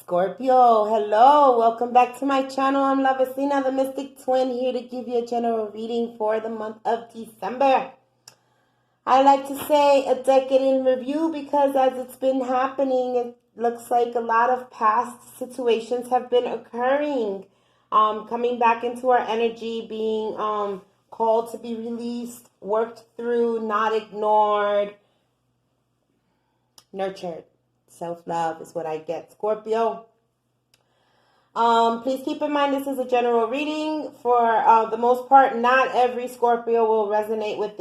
Scorpio, hello, welcome back to my channel. I'm Lavicina, the Mystic Twin, here to give you a general reading for the month of December. I like to say a decade in review because as it's been happening, it looks like a lot of past situations have been occurring, coming back into our energy, being called to be released, worked through, not ignored, nurtured. Self-love is what I get, Scorpio. Please keep in mind this is a general reading. For the most part, not every Scorpio will resonate with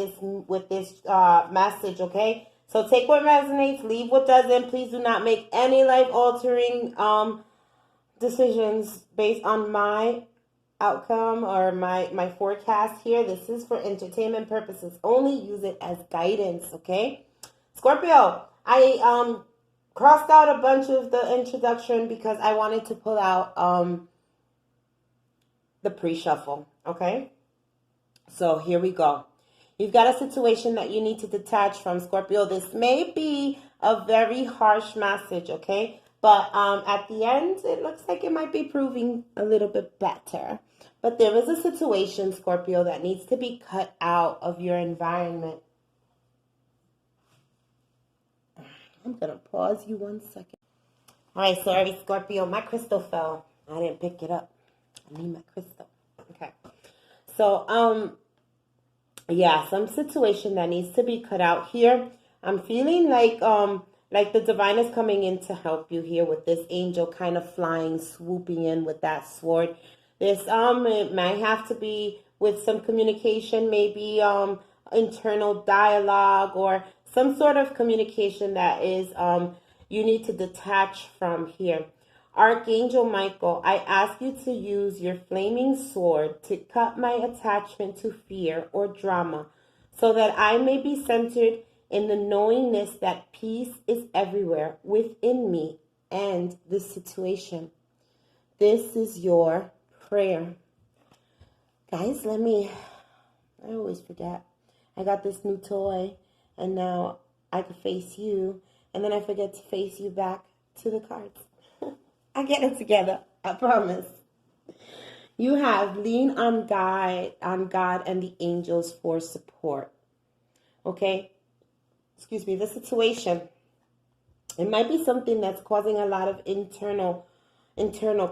this message, okay? So take what resonates, leave what doesn't. Please do not make any life-altering decisions based on my outcome or my forecast here. This is for entertainment purposes only. Use it as guidance, okay? Scorpio, I crossed out a bunch of the introduction because I wanted to pull out the pre-shuffle, okay? So here we go. You've got a situation that you need to detach from, Scorpio. This may be a very harsh message, okay? But at the end, it looks like it might be proving a little bit better. But there is a situation, Scorpio, that needs to be cut out of your environment. I'm going to pause you 1 second. All right, sorry, Scorpio. My crystal fell. I didn't pick it up. I need my crystal. Okay. So, yeah, some situation that needs to be cut out here. I'm feeling like the divine is coming in to help you here with this angel kind of flying, swooping in with that sword. This, it might have to be with some communication, maybe, internal dialogue or some sort of communication that is you need to detach from here. Archangel Michael, I ask you to use your flaming sword to cut my attachment to fear or drama so that I may be centered in the knowingness that peace is everywhere within me and the situation. This is your prayer. Guys, I always forget. I got this new toy, and now I can face you, and then I forget to face you back to the cards. I get it together, I promise. You have lean on God and the angels for support. Okay? Excuse me, the situation. It might be something that's causing a lot of internal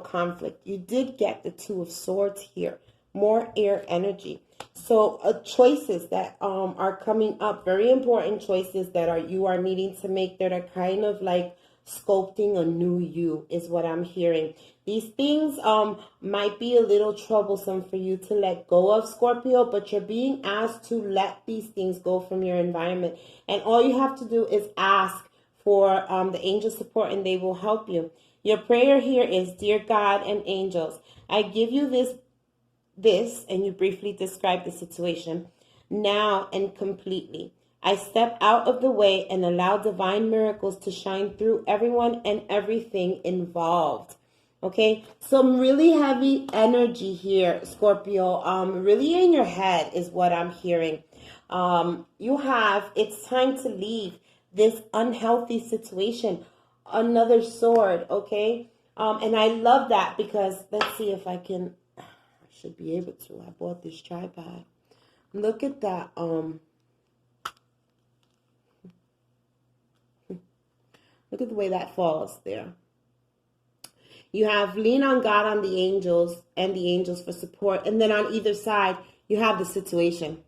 conflict. You did get the Two of Swords here. More air energy. So choices that are coming up, very important choices that you are needing to make that are kind of like sculpting a new you is what I'm hearing. These things might be a little troublesome for you to let go of, Scorpio, but you're being asked to let these things go from your environment. And all you have to do is ask for the angel support and they will help you. Your prayer here is, Dear God and angels, I give you this, and you briefly describe the situation, now and completely. I step out of the way and allow divine miracles to shine through everyone and everything involved. Okay, some really heavy energy here, Scorpio. Really in your head is what I'm hearing. It's time to leave this unhealthy situation. Another sword, okay? And I love that because, let's see if I should be able to. I bought this tripod. Look at that. Look at the way that falls there. You have lean on God on the angels and the angels for support. And then on either side, you have the situation.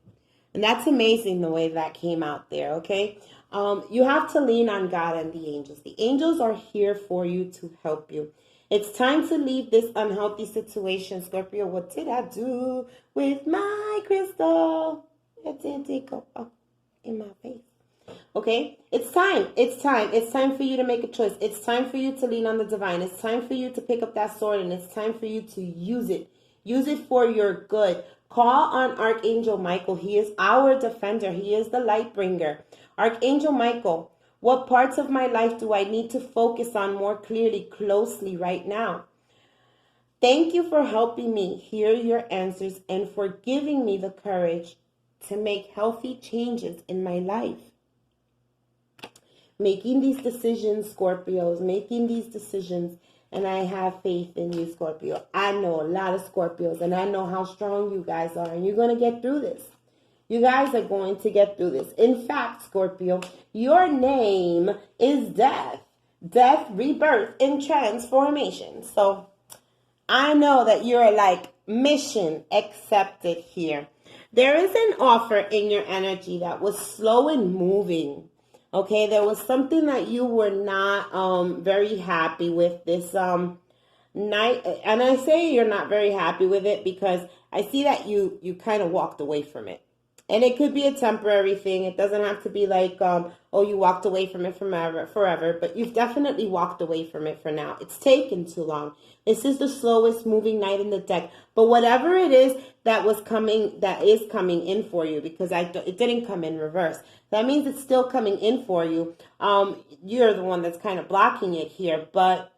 And that's amazing the way that came out there, okay? You have to lean on God and the angels. The angels are here for you to help you. It's time to leave this unhealthy situation, Scorpio. What did I do with my crystal? It did go in my face. Okay, it's time. It's time. It's time for you to make a choice. It's time for you to lean on the divine. It's time for you to pick up that sword, and it's time for you to use it. Use it for your good. Call on Archangel Michael. He is our defender. He is the light bringer. Archangel Michael, what parts of my life do I need to focus on more closely right now? Thank you for helping me hear your answers and for giving me the courage to make healthy changes in my life. Making these decisions, Scorpios, making these decisions And I have faith in you, Scorpio. I know a lot of Scorpios, and I know how strong you guys are, and you're going to get through this. You guys are going to get through this. In fact, Scorpio, your name is death. Death, rebirth, and transformation. So I know that you're like mission accepted here. There is an offer in your energy that was slow and moving. Okay, there was something that you were not very happy with this night. And I say you're not very happy with it because I see that you kind of walked away from it. And it could be a temporary thing. It doesn't have to be like, oh, you walked away from it forever. But you've definitely walked away from it for now. It's taken too long. This is the slowest moving night in the deck. But whatever it is that is coming in for you, because it didn't come in reverse. That means it's still coming in for you. You're the one that's kind of blocking it here. But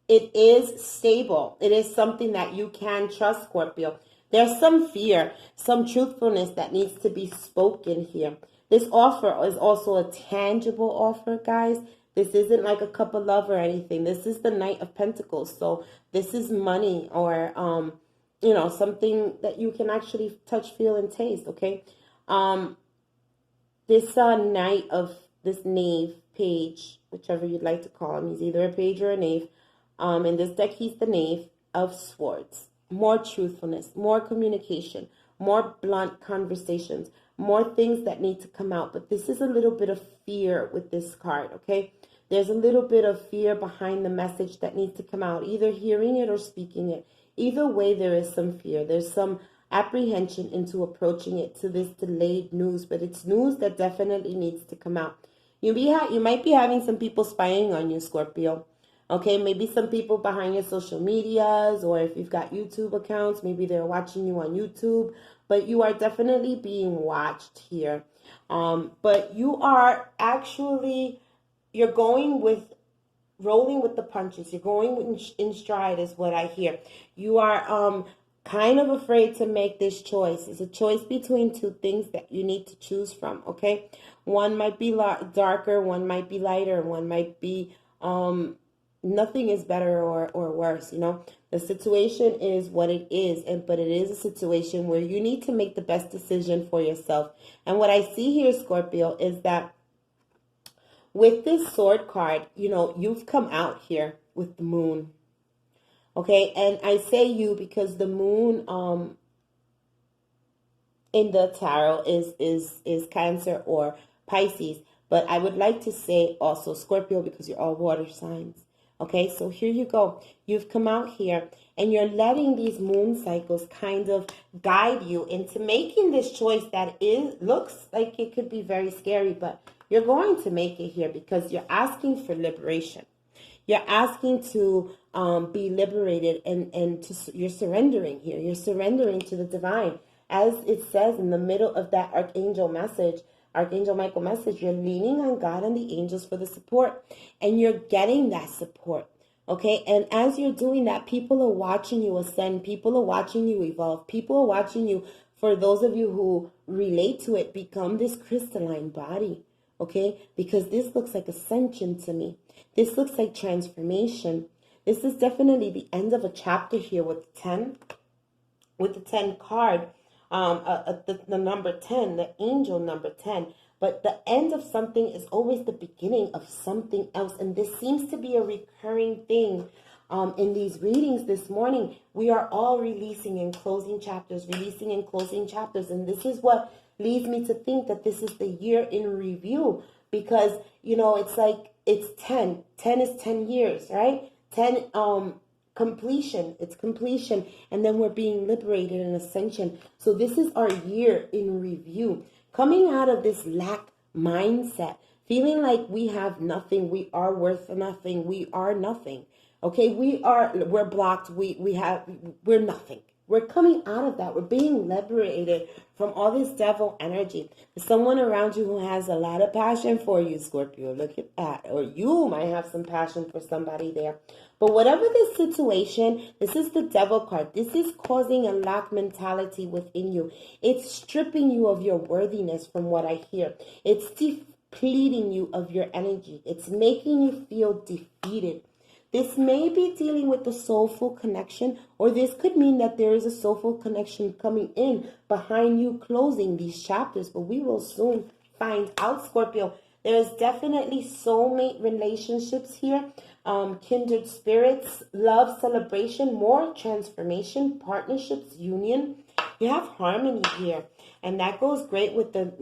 it is stable. It is something that you can trust, Scorpio. There's some fear, some truthfulness that needs to be spoken here. This offer is also a tangible offer, guys. This isn't like a cup of love or anything. This is the Knight of Pentacles. So this is money or, something that you can actually touch, feel, and taste, okay? This Knight of this Knave, Page, whichever you'd like to call him. He's either a Page or a Knave. In this deck, he's the Knave of Swords. More truthfulness, more communication, more blunt conversations, more things that need to come out. But this is a little bit of fear with this card, okay? There's a little bit of fear behind the message that needs to come out, either hearing it or speaking it. Either way, there is some fear. There's some apprehension into approaching it to this delayed news, but it's news that definitely needs to come out. You might be having some people spying on you, Scorpio. Okay, maybe some people behind your social medias, or if you've got YouTube accounts, maybe they're watching you on YouTube, but you are definitely being watched here. But you are actually, you're rolling with the punches. You're going in stride is what I hear. You are kind of afraid to make this choice. It's a choice between two things that you need to choose from, okay? One might be darker, one might be lighter, one might be... nothing is better or worse, The situation is what it is, but it is a situation where you need to make the best decision for yourself. And what I see here, Scorpio, is that with this sword card, you've come out here with the moon. Okay, and I say you because the moon in the tarot is Cancer or Pisces. But I would like to say also Scorpio because you're all water signs. Okay, so here you go. You've come out here and you're letting these moon cycles kind of guide you into making this choice that looks like it could be very scary, but you're going to make it here because you're asking for liberation. You're asking to be liberated and you're surrendering here. You're surrendering to the divine. As it says in the middle of that Archangel Michael message, you're leaning on God and the angels for the support, and you're getting that support, okay? And as you're doing that, people are watching you ascend, people are watching you evolve, people are watching you, for those of you who relate to it, become this crystalline body, okay? Because this looks like ascension to me. This looks like transformation. This is definitely the end of a chapter here with the 10 card. The number 10, the angel number 10. But the end of something is always the beginning of something else. And this seems to be a recurring thing in these readings this morning. We are all releasing and closing chapters, releasing and closing chapters. And this is what leads me to think that this is the year in review. Because, it's like, it's 10. 10 is 10 years, right? 10, completion. It's completion. And then we're being liberated in ascension. So this is our year in review. Coming out of this lack mindset, feeling like we have nothing, we are worth nothing, we are nothing. Okay, we're blocked, we're nothing. We're coming out of that. We're being liberated from all this devil energy. There's someone around you who has a lot of passion for you, Scorpio. Look at that. Or you might have some passion for somebody there. But whatever this situation, this is the devil card. This is causing a lack mentality within you. It's stripping you of your worthiness from what I hear. It's depleting you of your energy. It's making you feel defeated. This may be dealing with the soulful connection, or this could mean that there is a soulful connection coming in behind you closing these chapters, but we will soon find out, Scorpio. There is definitely soulmate relationships here, kindred spirits, love, celebration, more transformation, partnerships, union. You have harmony here, and that goes great with the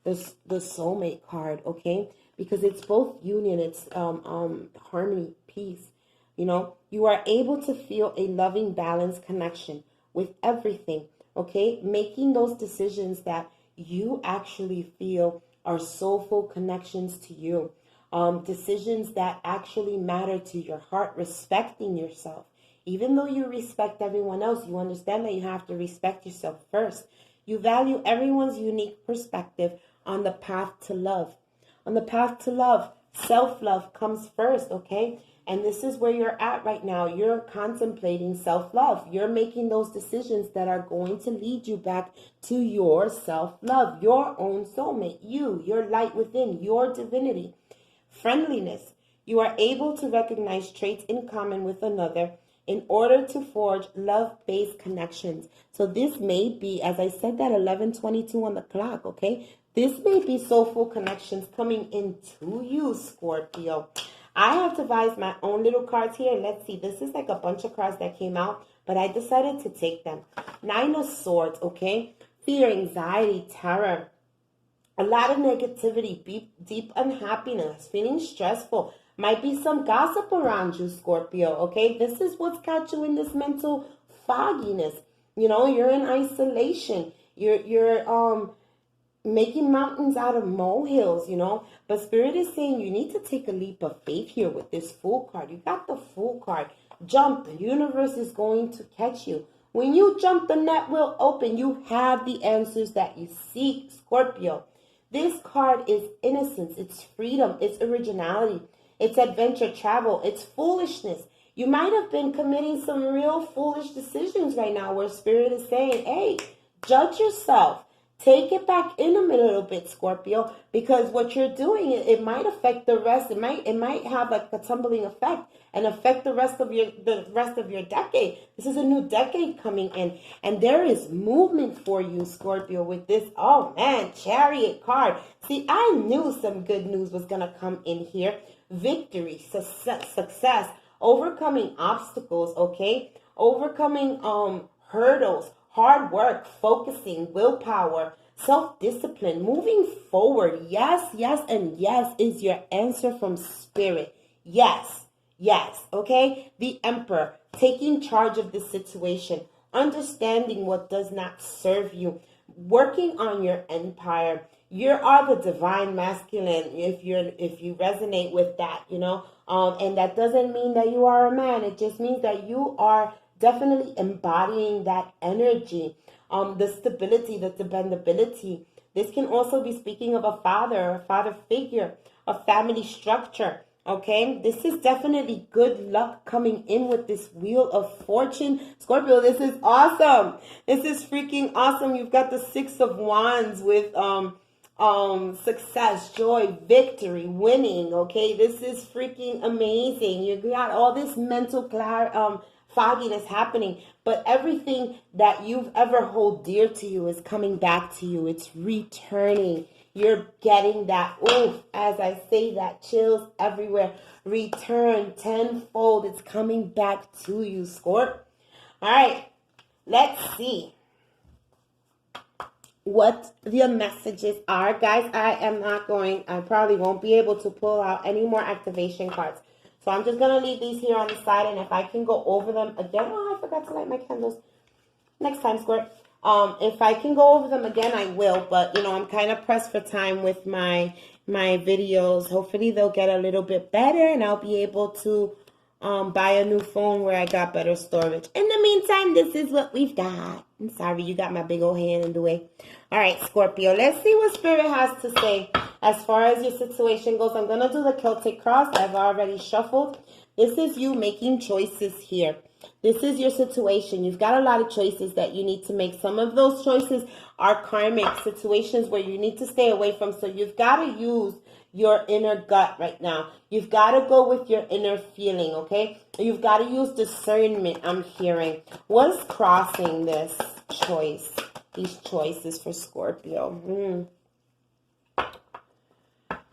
soulmate card, okay? Because it's both union, it's harmony, peace. You know, you are able to feel a loving, balanced connection with everything, okay? Making those decisions that you actually feel are soulful connections to you. Decisions that actually matter to your heart, respecting yourself. Even though you respect everyone else, you understand that you have to respect yourself first. You value everyone's unique perspective on the path to love. On the path to love, self-love comes first, okay? And this is where you're at right now. You're contemplating self-love. You're making those decisions that are going to lead you back to your self-love, your own soulmate, you, your light within, your divinity. Friendliness. You are able to recognize traits in common with another in order to forge love-based connections. So this may be, as I said, that 11:22 on the clock, okay? This may be soulful connections coming into you, Scorpio. I have devised my own little cards here. Let's see. This is like a bunch of cards that came out, but I decided to take them. 9 of Swords, okay? Fear, anxiety, terror. A lot of negativity, deep unhappiness, feeling stressful. Might be some gossip around you, Scorpio, okay? This is what's got you in this mental fogginess. You know, you're in isolation. You're making mountains out of molehills, you know. But Spirit is saying you need to take a leap of faith here with this Fool card. You got the Fool card. Jump. The universe is going to catch you. When you jump, the net will open. You have the answers that you seek, Scorpio. This card is innocence. It's freedom. It's originality. It's adventure, travel. It's foolishness. You might have been committing some real foolish decisions right now where Spirit is saying, hey, judge yourself. Take it back in a little bit, Scorpio, because what you're doing, it might affect the rest. It might have like a tumbling effect and affect the rest of your decade. This is a new decade coming in, and there is movement for you, Scorpio, with this. Oh man, Chariot card. See, I knew some good news was gonna come in here. Victory, success, overcoming obstacles. Okay, overcoming hurdles. Hard work, focusing, willpower, self-discipline, moving forward. Yes, yes, and yes is your answer from Spirit. Yes, yes, okay? The Emperor, taking charge of the situation, understanding what does not serve you, working on your empire. You are the divine masculine if you resonate with that, you know? And that doesn't mean that you are a man. It just means that you are definitely embodying that energy, the stability, the dependability. This can also be speaking of a father figure, a family structure, okay? This is definitely good luck coming in with this Wheel of Fortune. Scorpio, this is awesome. This is freaking awesome. You've got the 6 of Wands with success, joy, victory, winning, okay? This is freaking amazing. You got all this mental fogginess happening, but everything that you've ever hold dear to you is coming back to you. It's returning. You're getting that, oof, as I say that, chills everywhere. Return tenfold. It's coming back to you, Scorp. All right, let's see what the messages are. Guys, I probably won't be able to pull out any more activation cards. So I'm just going to leave these here on the side, and if I can go over them again. Oh, I forgot to light my candles. Next time, Squirt. If I can go over them again, I will. But, you know, I'm kind of pressed for time with my videos. Hopefully they'll get a little bit better, and I'll be able to buy a new phone where I got better storage. In the meantime, this is what we've got. I'm sorry, you got my big old hand in the way. All right, Scorpio, let's see what Spirit has to say as far as your situation goes. I'm going to do the Celtic cross. I've already shuffled. This is you making choices here. This is your situation. You've got a lot of choices that you need to make. Some of those choices are karmic situations where you need to stay away from. So you've got to use your inner gut right now. You've got to go with your inner feeling, okay? You've got to use discernment, I'm hearing. What's crossing this choice? These choices for Scorpio.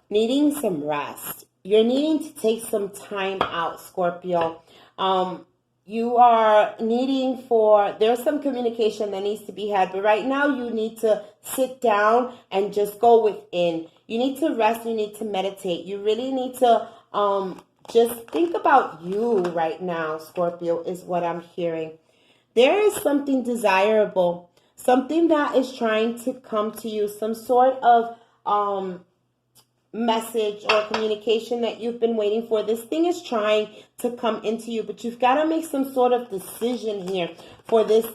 Needing some rest. You're needing to take some time out, Scorpio. You are needing there's some communication that needs to be had, but right now you need to sit down and just go within. You need to rest, you need to meditate. You really need to just think about you right now, Scorpio, is what I'm hearing. There is something desirable, something that is trying to come to you, some sort of message or communication that you've been waiting for. This thing is trying to come into you, but you've got to make some sort of decision here for this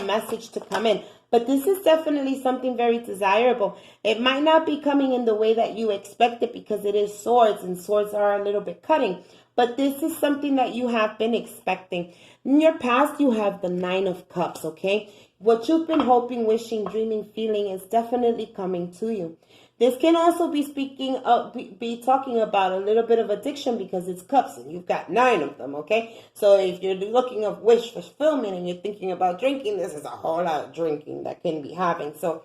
message to come in. But this is definitely something very desirable. It might not be coming in the way that you expect it because it is swords, and swords are a little bit cutting. But this is something that you have been expecting. In your past, you have the 9 of Cups, okay? What you've been hoping, wishing, dreaming, feeling is definitely coming to you. This can also be talking about a little bit of addiction because it's cups and you've got 9 of them, okay? So if you're looking of wish fulfillment and you're thinking about drinking, this is a whole lot of drinking that can be having. So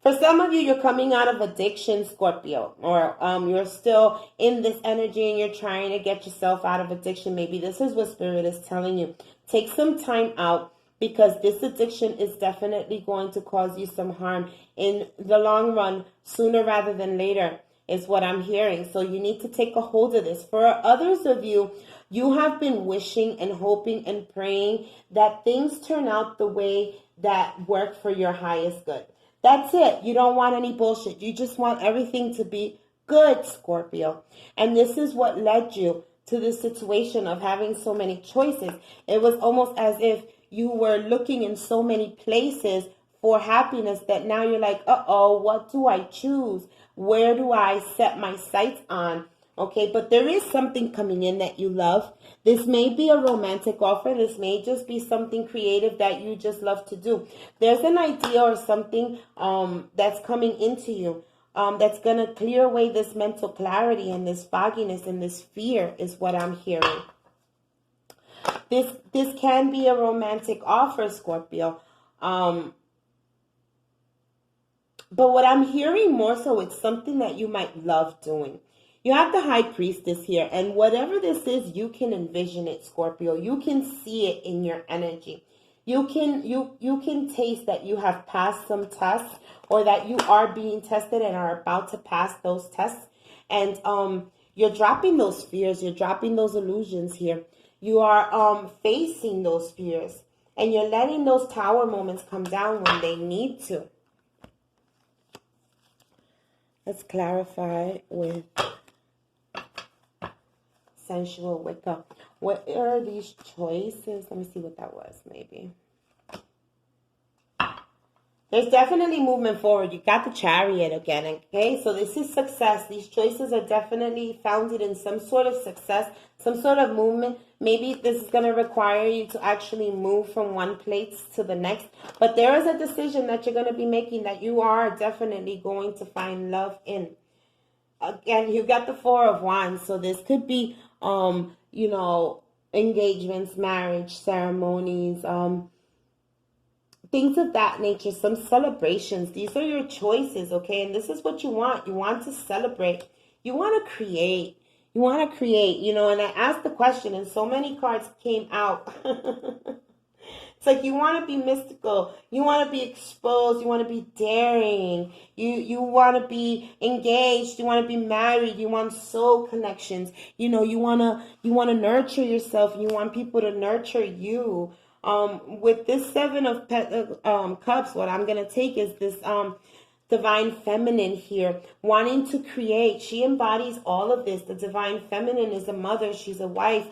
for some of you, you're coming out of addiction, Scorpio, or you're still in this energy and you're trying to get yourself out of addiction. Maybe this is what Spirit is telling you. Take some time out, because this addiction is definitely going to cause you some harm in the long run, sooner rather than later, is what I'm hearing. So you need to take a hold of this. For others of you, you have been wishing and hoping and praying that things turn out the way that work for your highest good. That's it. You don't want any bullshit. You just want everything to be good, Scorpio. And this is what led you to this situation of having so many choices. It was almost as if you were looking in so many places for happiness that now you're like, uh-oh, what do I choose? Where do I set my sights on? Okay, but there is something coming in that you love. This may be a romantic offer. This may just be something creative that you just love to do. There's an idea or something that's coming into you that's going to clear away this mental clarity and this fogginess and this fear is what I'm hearing. This can be a romantic offer, Scorpio. But what I'm hearing more so, it's something that you might love doing. You have the High Priestess here, and whatever this is, you can envision it, Scorpio. You can see it in your energy. You can taste that you have passed some tests, or that you are being tested and are about to pass those tests. And you're dropping those fears. You're dropping those illusions here. You are facing those fears, and you're letting those tower moments come down when they need to. Let's clarify with Sensual Wicca. What are these choices? Let me see what that was, maybe. There's definitely movement forward. You got the Chariot again, okay? So this is success. These choices are definitely founded in some sort of success, some sort of movement. Maybe this is going to require you to actually move from one place to the next. But there is a decision that you're going to be making that you are definitely going to find love in. Again, you got the 4 of Wands. So this could be, engagements, marriage, ceremonies, things of that nature, some celebrations. These are your choices, okay? And this is what you want. You want to celebrate. You want to create. You want to create, and I asked the question and so many cards came out. It's like you want to be mystical. You want to be exposed. You want to be daring. You want to be engaged. You want to be married. You want soul connections. You want to nurture yourself. You want people to nurture you. With this 7 of Cups, what I'm going to take is this Divine Feminine here, wanting to create. She embodies all of this. The Divine Feminine is a mother. She's a wife.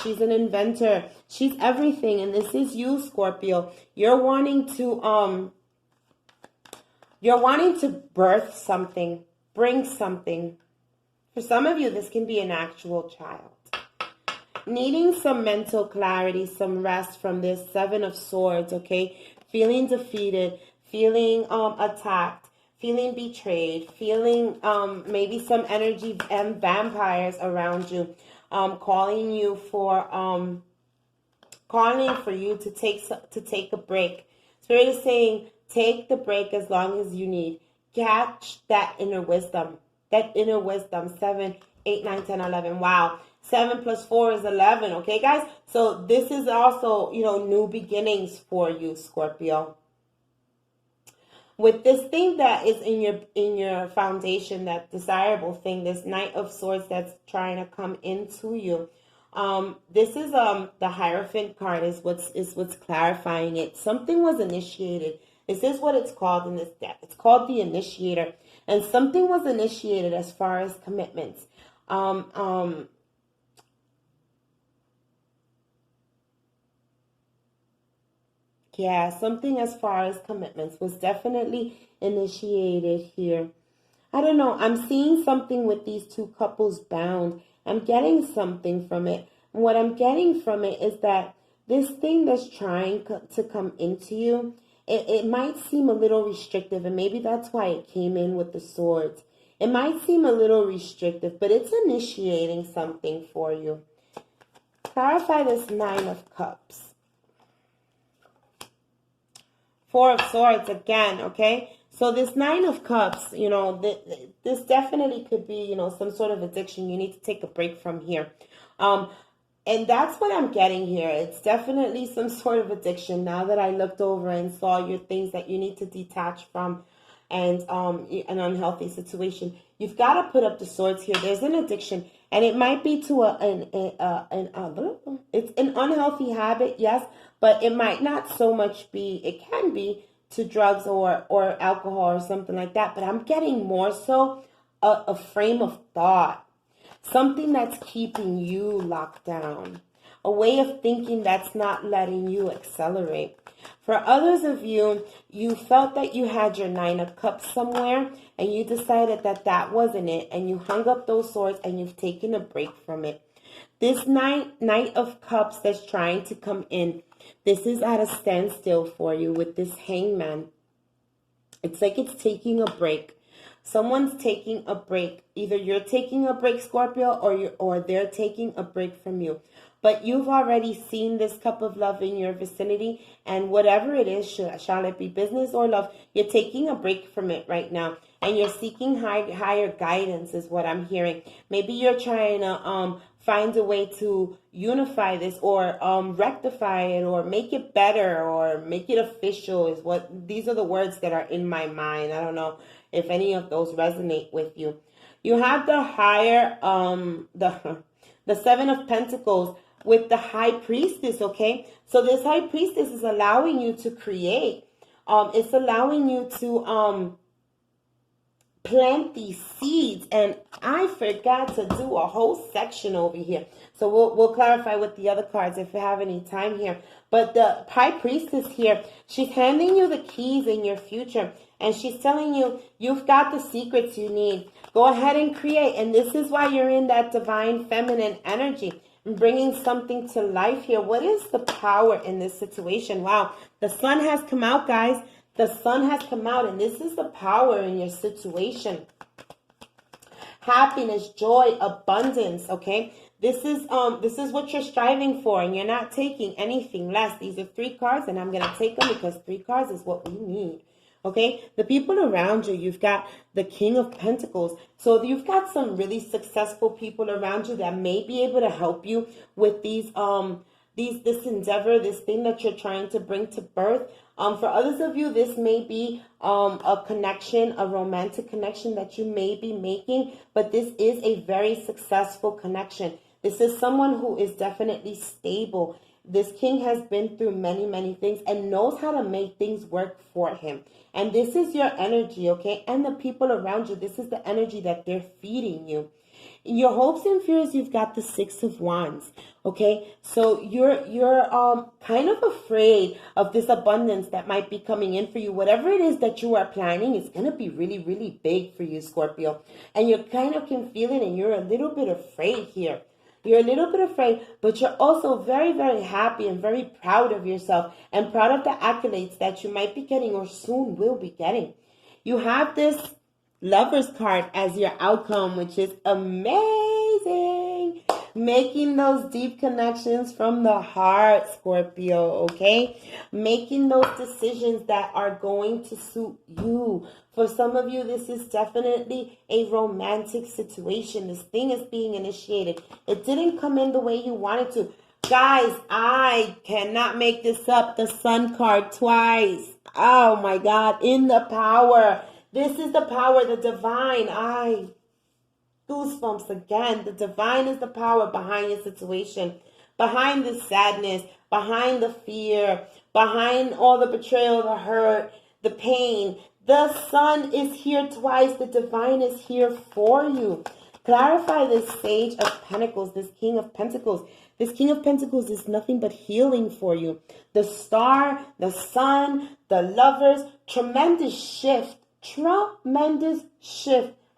She's an inventor. She's everything. And this is you, Scorpio. You're wanting to birth something, bring something. For some of you, this can be an actual child. Needing some mental clarity, some rest from this 7 of Swords, okay? Feeling defeated, feeling attacked, feeling betrayed, feeling maybe some energy and vampires around you, calling you for you to take a break. Spirit is saying, take the break as long as you need. Catch that inner wisdom. That inner wisdom. 7, 8, 9, 10, 11. Wow. 7 plus 4 is 11. Okay, guys? So this is also, new beginnings for you, Scorpio. With this thing that is in your foundation, that desirable thing, this Knight of Swords that's trying to come into you. This is the Hierophant card is what's clarifying it. Something was initiated. This is what it's called in this deck. It's called the Initiator. And something was initiated as far as commitments. Yeah, something as far as commitments was definitely initiated here. I don't know. I'm seeing something with these two couples bound. I'm getting something from it. And what I'm getting from it is that this thing that's trying to come into you, it might seem a little restrictive, and maybe that's why it came in with the swords. It might seem a little restrictive, but it's initiating something for you. Clarify this 9 of Cups. 4 of Swords again, okay? So this 9 of Cups, this definitely could be, some sort of addiction. You need to take a break from here. And that's what I'm getting here. It's definitely some sort of addiction. Now that I looked over and saw your things that you need to detach from and an unhealthy situation, you've got to put up the swords here. There's an addiction, and it might be to it's an unhealthy habit, yes, but it might not so much be. It can be to drugs or alcohol or something like that. But I'm getting more so a frame of thought. Something that's keeping you locked down. A way of thinking that's not letting you accelerate. For others of you, you felt that you had your 9 of Cups somewhere and you decided that wasn't it. And you hung up those swords and you've taken a break from it. This Knight of Cups that's trying to come in, this is at a standstill for you with this Hangman. It's like it's taking a break. Someone's taking a break. Either you're taking a break, Scorpio, or they're taking a break from you. But you've already seen this cup of love in your vicinity, and whatever it is, shall it be business or love, you're taking a break from it right now, and you're seeking higher guidance is what I'm hearing. Maybe you're trying to find a way to unify this or rectify it or make it better or make it official is what these are the words that are in my mind. I don't know if any of those resonate with you. You have the higher, the 7 of Pentacles with the High Priestess, okay? So this High Priestess is allowing you to create. It's allowing you to plant these seeds. And I forgot to do a whole section over here. So we'll clarify with the other cards if we have any time here. But the High Priestess here, she's handing you the keys in your future. And she's telling you, you've got the secrets you need. Go ahead and create. And this is why you're in that divine feminine energy. And bringing something to life here. What is the power in this situation? Wow. The sun has come out, guys. The sun has come out. And this is the power in your situation. Happiness, joy, abundance, okay? This is what you're striving for, and you're not taking anything less. These are 3 cards, and I'm going to take them because 3 cards is what we need. Okay, the people around you, you've got the King of Pentacles. So you've got some really successful people around you that may be able to help you with this endeavor, this thing that you're trying to bring to birth. For others of you, this may be a connection, a romantic connection that you may be making, but this is a very successful connection. This is someone who is definitely stable. This king has been through many, many things and knows how to make things work for him. And this is your energy, okay? And the people around you, this is the energy that they're feeding you. In your hopes and fears, you've got the 6 of Wands, okay? So you're kind of afraid of this abundance that might be coming in for you. Whatever it is that you are planning, it's going to be really, really big for you, Scorpio. And you kind of can feel it, and you're a little bit afraid here. You're a little bit afraid, but you're also very, very happy and very proud of yourself and proud of the accolades that you might be getting or soon will be getting. You have this Lover's card as your outcome, which is amazing. Making those deep connections from the heart, Scorpio, okay? Making those decisions that are going to suit you. For some of you, this is definitely a romantic situation. This thing is being initiated. It didn't come in the way you wanted to. Guys, I cannot make this up. The Sun card twice. Oh my God, in the power. This is the power, the divine. Goosebumps again. The divine is the power behind your situation, behind the sadness, behind the fear, behind all the betrayal, the hurt, the pain. The Sun is here twice. The divine is here for you. Clarify this Sage of Pentacles, this King of Pentacles. This King of Pentacles is nothing but healing for you. The Star, the Sun, the Lovers, tremendous shift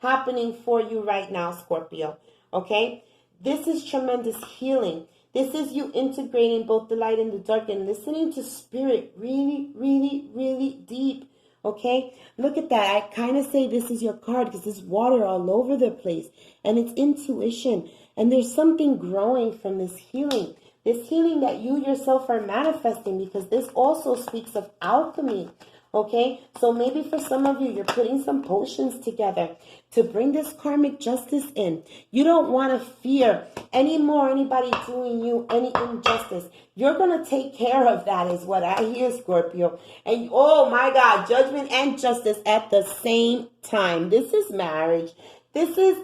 happening for you right now, Scorpio. Okay? This is tremendous healing. This is you integrating both the light and the dark and listening to spirit really, really, really deep. Okay? Look at that. I kind of say this is your card because there's water all over the place. And it's intuition. And there's something growing from this healing. This healing that you yourself are manifesting, because this also speaks of alchemy. Okay, so maybe for some of you, you're putting some potions together to bring this karmic justice in. You don't want to fear anymore anybody doing you any injustice. You're going to take care of that is what I hear, Scorpio. And oh my God, judgment and justice at the same time. This is marriage. This is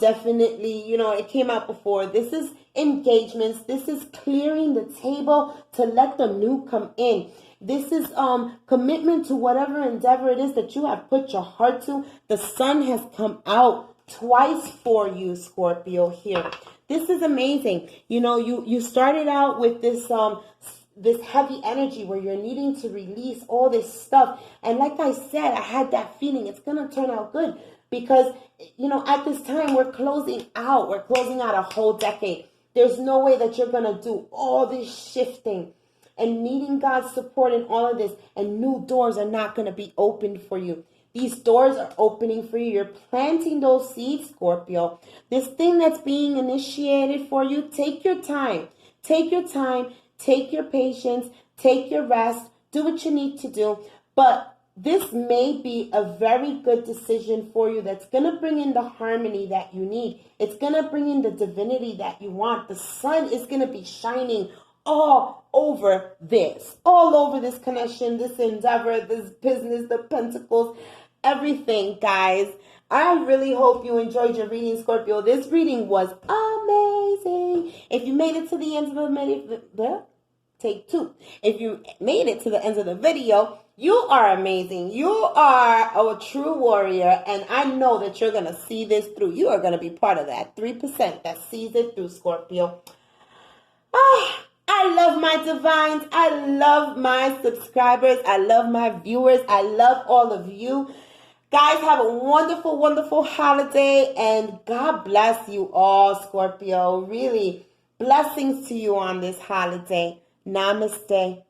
definitely, you know, it came out before. This is engagements. This is clearing the table to let the new come in. This is commitment to whatever endeavor it is that you have put your heart to. The Sun has come out twice for you, Scorpio, here. This is amazing. You know, you started out with this heavy energy where you're needing to release all this stuff. And like I said, I had that feeling it's going to turn out good because, you know, at this time we're closing out. We're closing out a whole decade. There's no way that you're going to do all this shifting and needing God's support in all of this, and new doors are not going to be opened for you. These doors are opening for you. You're planting those seeds, Scorpio. This thing that's being initiated for you, take your time. Take your time. Take your patience. Take your rest. Do what you need to do. But this may be a very good decision for you that's going to bring in the harmony that you need. It's going to bring in the divinity that you want. The sun is going to be shining all over this connection, this endeavor, this business, the pentacles, everything, guys. I really hope you enjoyed your reading, Scorpio. This reading was amazing. If you made it to the end of the video, take two. If you made it to the end of the video, you are amazing. You are a true warrior, and I know that you're going to see this through. You are going to be part of that 3% that sees it through, Scorpio. I love my divines. I love my subscribers. I love my viewers. I love all of you. Guys, have a wonderful, wonderful holiday. And God bless you all, Scorpio. Really, blessings to you on this holiday. Namaste.